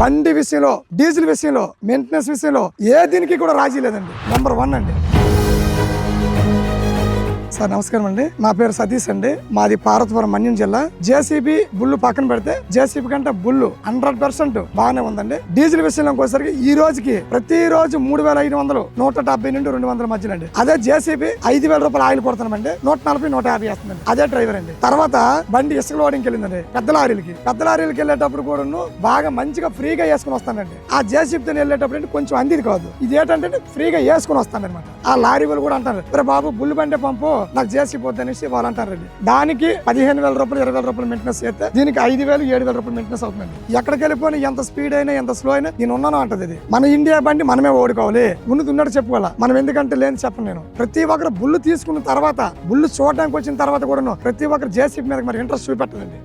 బండి విషయంలో, డీజిల్ విషయంలో, మెయింటెనెన్స్ విషయంలో ఏ దీనికి కూడా రాజీ లేదండి. నెంబర్ 1 అండి. సార్ నమస్కారం అండి. నా పేరు సతీష్ అండి. మాది పార్వతీపురం మన్యం జిల్లా. జేసీబీ బుల్లు పక్కన పెడితే జేసీబీ కంటే బుల్లు 100% బాగానే ఉందండి. డీజిల్ విషయంలోకి వచ్చేసరికి ఈ రోజుకి ప్రతిరోజు 3500, 170 నుండి 200 మధ్యలో అండి. అదే జేసీబీ 5000 రూపాయలు ఆయిల్ కొడుతున్నామండి, 140, 150 వేస్తుందండి. అదే డ్రైవర్ అండి. తర్వాత బండి ఇసుక లోడింగ్కి వెళ్ళిందండి పెద్ద లారీలకి వెళ్ళేటప్పుడు కూడా బాగా మంచిగా ఫ్రీగా వేసుకుని వస్తానండి. ఆ జేసీబీతో వెళ్ళేటప్పుడు అంటే కొంచెం అందిది కాదు, ఇది ఏంటంటే ఫ్రీగా వేసుకుని వస్తానన్నమాట. ఆ లారీ వాళ్ళు కూడా అంటారు, రే బాబు బుల్లు బండి పంపు, నాకు జేసీబీ వద్దనేసి వాళ్ళు అంటారండి. దానికి 15,000 రూపాయలు, 20,000 రూపాయలు మెయింటెనెన్స్ చేస్తే దీనికి 5,000, 7,000 రూపాయలు మెయింటెనెన్స్ అవుతుందండి. ఎక్కడికి వెళ్ళిపోయినా ఎంత స్పీడ్ అయినా ఎంత స్లో అయినా నేను ఉన్నాను అంటది. ఇది మన ఇండియా బండి మనమే ఓడుకోవాలి, ఉన్నట్టు చెప్పుకోవాలా మనం. ఎందుకంటే లేని చెప్పను నేను. ప్రతి ఒక్కరు బుల్లు తీసుకున్న తర్వాత, బుల్లు చూడడానికి వచ్చిన తర్వాత కూడా ప్రతి ఒక్కరు జేసీబీ మీద మరి ఇంట్రెస్ట్ చూపెట్టదండి.